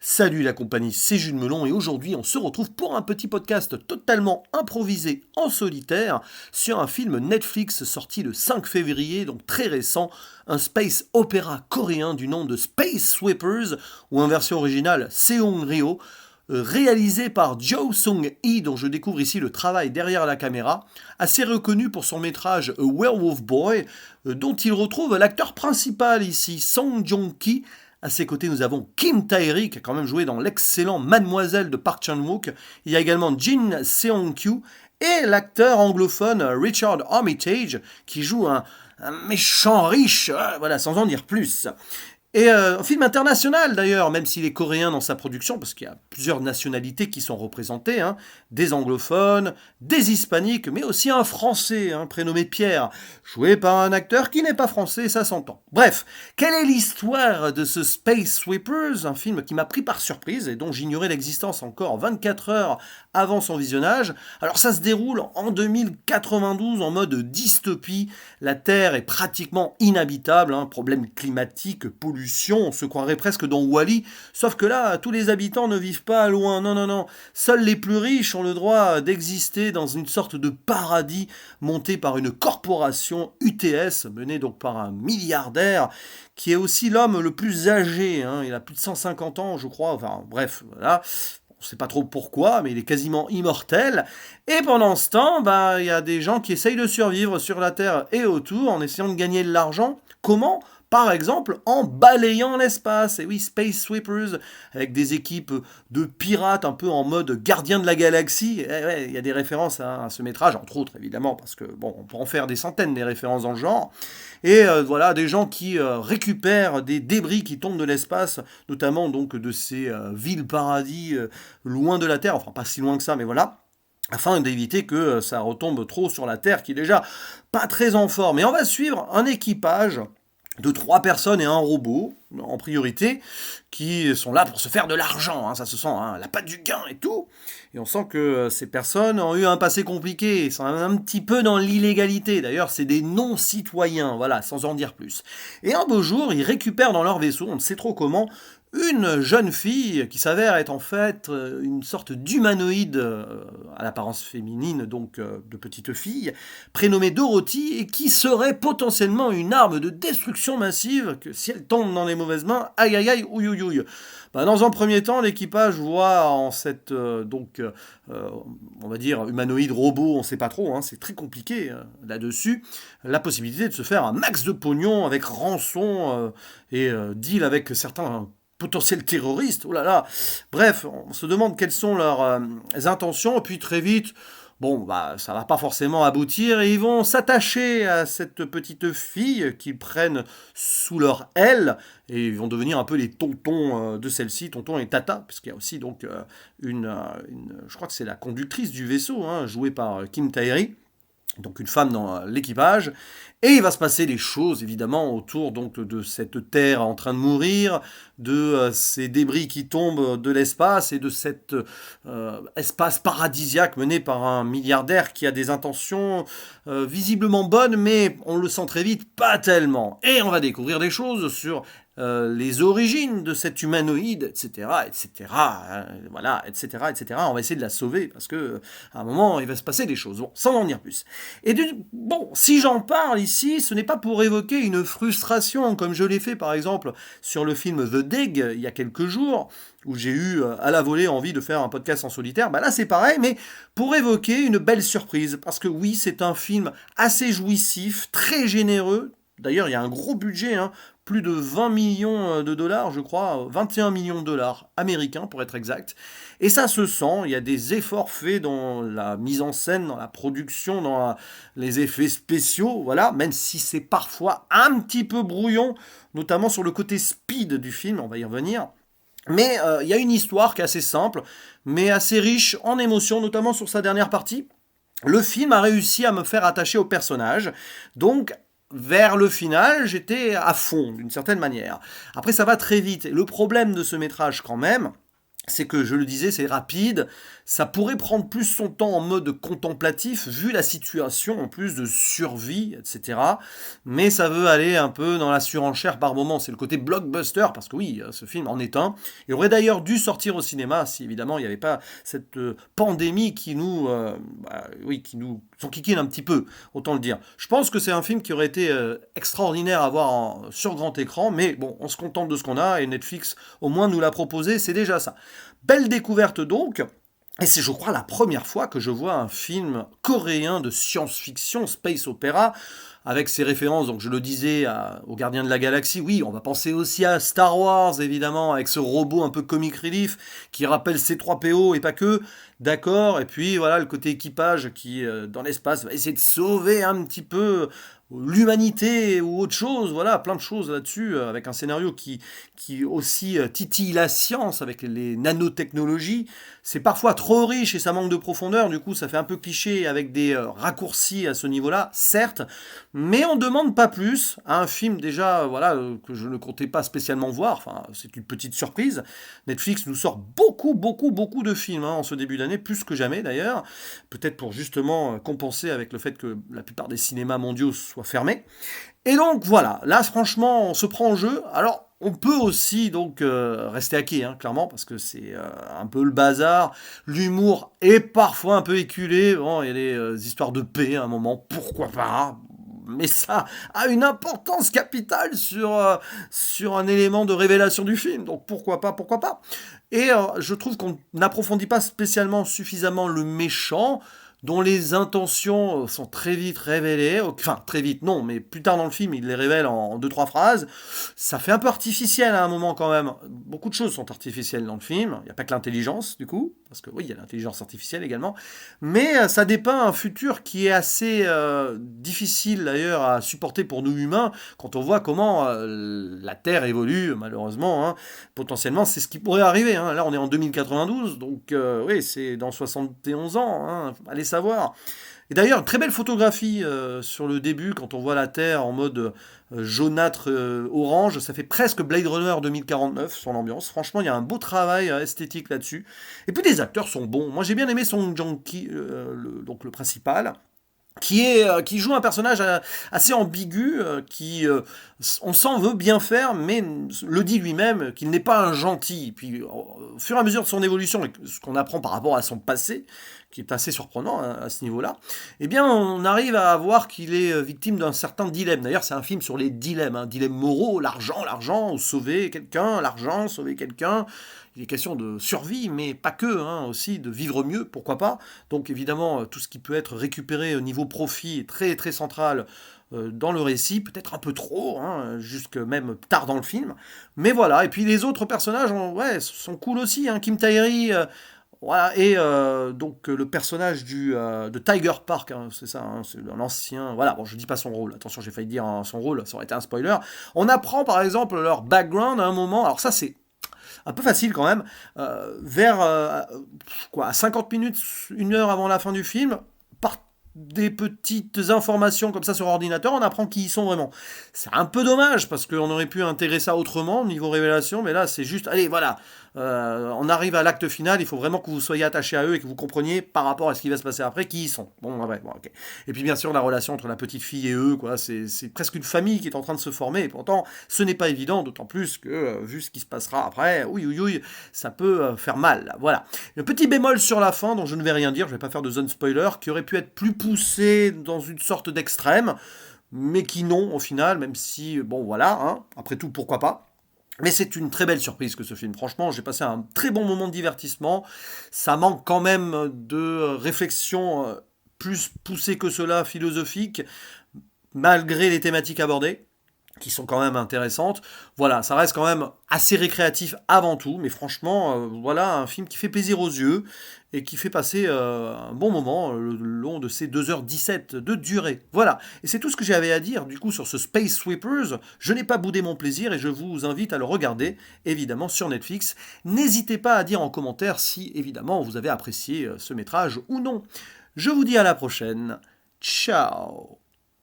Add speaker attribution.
Speaker 1: Salut la compagnie, c'est Jules Melon et aujourd'hui on se retrouve pour un petit podcast totalement improvisé en solitaire sur un film Netflix sorti le 5 février, donc très récent, un space opéra coréen du nom de Space Sweepers ou en version originale Seong-ryo, réalisé par Jo Sung-hee dont je découvre ici le travail derrière la caméra, assez reconnu pour son métrage A Werewolf Boy, dont il retrouve l'acteur principal ici, Song Joong-ki. À ses côtés, nous avons Kim Tae-ri, qui a quand même joué dans l'excellent Mademoiselle de Park Chan-wook. Il y a également Jin Seong-kyu et l'acteur anglophone Richard Armitage, qui joue un méchant riche, voilà, sans en dire plus. Et un film international d'ailleurs, même s'il est coréen dans sa production, parce qu'il y a plusieurs nationalités qui sont représentées, hein, des anglophones, des hispaniques, mais aussi un français, prénommé Pierre, joué par un acteur qui n'est pas français, ça s'entend. Bref, quelle est l'histoire de ce Space Sweepers, un film qui m'a pris par surprise et dont j'ignorais l'existence encore 24 heures avant son visionnage. Alors ça se déroule en 2092 en mode dystopie, la Terre est pratiquement inhabitable, problème climatique, pollution, on se croirait presque dans Wall-E, sauf que là, tous les habitants ne vivent pas loin, non. Seuls les plus riches ont le droit d'exister dans une sorte de paradis monté par une corporation UTS, menée donc par un milliardaire, qui est aussi l'homme le plus âgé, il a plus de 150 ans, je crois, enfin bref, voilà. On ne sait pas trop pourquoi, mais il est quasiment immortel. Et pendant ce temps, il y a des gens qui essayent de survivre sur la Terre et autour en essayant de gagner de l'argent. Comment ? Par exemple, en balayant l'espace. Et oui, Space Sweepers, avec des équipes de pirates un peu en mode gardien de la galaxie. Ouais, il y a des références à ce métrage, entre autres évidemment, parce que bon, on peut en faire des centaines des références dans le genre. Et voilà, des gens qui récupèrent des débris qui tombent de l'espace, notamment donc de ces villes paradis loin de la Terre, enfin pas si loin que ça, mais voilà, afin d'éviter que ça retombe trop sur la Terre, qui est déjà pas très en forme. Et on va suivre un équipage de 3 personnes et un robot, en priorité, qui sont là pour se faire de l'argent, ça se sent, la patte du gain et tout. Et on sent que ces personnes ont eu un passé compliqué, sont un petit peu dans l'illégalité. D'ailleurs, c'est des non-citoyens, voilà, sans en dire plus. Et un beau jour, ils récupèrent dans leur vaisseau, on ne sait trop comment, une jeune fille qui s'avère être en fait une sorte d'humanoïde à l'apparence féminine, donc de petite fille, prénommée Dorothy, et qui serait potentiellement une arme de destruction massive, que si elle tombe dans les mauvaises mains, aïe aïe aïe, ouïe ouïe ouïe. Dans un premier temps, l'équipage voit en cette, on va dire, humanoïde robot, on ne sait pas trop, c'est très compliqué là-dessus, la possibilité de se faire un max de pognon avec rançon et deal avec certains potentiels terroristes, oh là là. Bref, on se demande quelles sont leurs intentions, et puis très vite, ça va pas forcément aboutir, et ils vont s'attacher à cette petite fille qu'ils prennent sous leur aile, et ils vont devenir un peu les tontons de celle-ci, tonton et tata, puisqu'il y a aussi donc je crois que c'est la conductrice du vaisseau, jouée par Kim Tae-ri, donc une femme dans l'équipage, et il va se passer des choses évidemment autour donc de cette terre en train de mourir, de ces débris qui tombent de l'espace et de cet espace paradisiaque mené par un milliardaire qui a des intentions visiblement bonnes, mais on le sent très vite pas tellement. Et on va découvrir des choses sur les origines de cet humanoïde, etc., voilà, etc. On va essayer de la sauver parce que à un moment il va se passer des choses. Bon, sans en dire plus. Et si j'en parle ici, ce n'est pas pour évoquer une frustration comme je l'ai fait par exemple sur le film The Dig il y a quelques jours, où j'ai eu à la volée envie de faire un podcast en solitaire. Là c'est pareil, mais pour évoquer une belle surprise, parce que oui, c'est un film assez jouissif, très généreux. D'ailleurs, il y a un gros budget, plus de 20 millions de dollars, je crois, 21 millions de dollars américains pour être exact. Et ça se sent, il y a des efforts faits dans la mise en scène, dans la production, dans les effets spéciaux, voilà, même si c'est parfois un petit peu brouillon, notamment sur le côté speed du film, on va y revenir. Mais il y a une histoire qui est assez simple, mais assez riche en émotions, notamment sur sa dernière partie. Le film a réussi à me faire attacher au personnage, donc vers le final, j'étais à fond, d'une certaine manière. Après, ça va très vite. Le problème de ce métrage, quand même, c'est que, je le disais, c'est rapide, ça pourrait prendre plus son temps en mode contemplatif, vu la situation en plus de survie, etc. Mais ça veut aller un peu dans la surenchère par moment, c'est le côté blockbuster, parce que oui, ce film en est un. Il aurait d'ailleurs dû sortir au cinéma, si évidemment il n'y avait pas cette pandémie qui nous, oui, qui nous enquiquine un petit peu, autant le dire. Je pense que c'est un film qui aurait été extraordinaire à voir sur grand écran, mais bon, on se contente de ce qu'on a, et Netflix au moins nous l'a proposé, c'est déjà ça. Belle découverte donc. Et c'est, je crois, la première fois que je vois un film coréen de science-fiction, space opéra, avec ses références, donc je le disais, aux Gardiens de la Galaxie. Oui, on va penser aussi à Star Wars, évidemment, avec ce robot un peu comic relief, qui rappelle C3PO et pas que. D'accord, et puis voilà, le côté équipage qui, dans l'espace, va essayer de sauver un petit peu l'humanité ou autre chose, voilà, plein de choses là-dessus, avec un scénario qui aussi titille la science avec les nanotechnologies. C'est parfois trop riche et ça manque de profondeur, du coup ça fait un peu cliché avec des raccourcis à ce niveau-là, certes, mais on ne demande pas plus à un film déjà, voilà, que je ne comptais pas spécialement voir, enfin c'est une petite surprise. Netflix nous sort beaucoup, beaucoup, beaucoup de films en ce début d'année, plus que jamais d'ailleurs, peut-être pour justement compenser avec le fait que la plupart des cinémas mondiaux soient fermés. Et donc voilà, là franchement on se prend en jeu. Alors on peut aussi donc rester hacké, clairement, parce que c'est un peu le bazar. L'humour est parfois un peu éculé. Bon, il y a des histoires de paix à un moment, pourquoi pas. Mais ça a une importance capitale sur un élément de révélation du film. Donc pourquoi pas, pourquoi pas. Et je trouve qu'on n'approfondit pas spécialement suffisamment le méchant, dont les intentions sont très vite révélées. Enfin, très vite, non, mais plus tard dans le film, il les révèle en deux, trois phrases. Ça fait un peu artificiel à un moment quand même. Beaucoup de choses sont artificielles dans le film. Il n'y a pas que l'intelligence, du coup, parce que oui, il y a l'intelligence artificielle également. Mais ça dépeint un futur qui est assez difficile d'ailleurs à supporter pour nous humains, quand on voit comment la Terre évolue, malheureusement. Potentiellement, c'est ce qui pourrait arriver. Là, on est en 2092, donc oui, c'est dans 71 ans. Allez savoir. Et d'ailleurs, très belle photographie sur le début, quand on voit la Terre en mode jaunâtre orange. Ça fait presque Blade Runner 2049 sur l'ambiance. Franchement, il y a un beau travail esthétique là-dessus. Et puis les acteurs sont bons. Moi, j'ai bien aimé Song Joong-ki, donc le principal, qui joue un personnage assez ambigu, qui, on s'en veut bien faire, mais le dit lui-même qu'il n'est pas un gentil. Puis, au fur et à mesure de son évolution, et ce qu'on apprend par rapport à son passé, qui est assez surprenant à ce niveau-là, eh bien, on arrive à voir qu'il est victime d'un certain dilemme. D'ailleurs, c'est un film sur les dilemmes, dilemmes moraux, l'argent, sauver quelqu'un, l'argent, sauver quelqu'un. Il est question de survie, mais pas que, aussi de vivre mieux, pourquoi pas. Donc évidemment, tout ce qui peut être récupéré au niveau profit est très très central dans le récit, peut-être un peu trop, jusque même tard dans le film. Mais voilà, et puis les autres personnages ouais, sont cool aussi. Kim Tae-ri, voilà, et donc le personnage de Tiger Park, c'est ça, c'est l'ancien. Voilà, bon, je dis pas son rôle, attention, j'ai failli dire son rôle, ça aurait été un spoiler. On apprend par exemple leur background à un moment, alors ça c'est un peu facile quand même, vers à 50 minutes, 1 heure avant la fin du film, par des petites informations comme ça sur ordinateur, on apprend qui ils sont vraiment. C'est un peu dommage parce qu'on aurait pu intégrer ça autrement au niveau révélation, mais là c'est juste, allez voilà, on arrive à l'acte final, il faut vraiment que vous soyez attaché à eux et que vous compreniez par rapport à ce qui va se passer après qui ils sont. Bon, ouais, bon, ok. Et puis bien sûr la relation entre la petite fille et eux, quoi, c'est presque une famille qui est en train de se former, et pourtant ce n'est pas évident, d'autant plus que vu ce qui se passera après, oui, ça peut faire mal, là, voilà. Un petit bémol sur la fin, dont je ne vais rien dire, je ne vais pas faire de zone spoiler, qui aurait pu être plus poussé dans une sorte d'extrême, mais qui non, au final, même si, bon voilà, après tout, pourquoi pas. Mais c'est une très belle surprise que ce film. Franchement, j'ai passé un très bon moment de divertissement. Ça manque quand même de réflexion plus poussée que cela, philosophique, malgré les thématiques abordées, qui sont quand même intéressantes. Voilà, ça reste quand même assez récréatif avant tout, mais franchement, voilà un film qui fait plaisir aux yeux et qui fait passer un bon moment le long de ces 2h17 de durée. Voilà, et c'est tout ce que j'avais à dire du coup sur ce Space Sweepers. Je n'ai pas boudé mon plaisir et je vous invite à le regarder, évidemment, sur Netflix. N'hésitez pas à dire en commentaire si, évidemment, vous avez apprécié ce métrage ou non. Je vous dis à la prochaine. Ciao.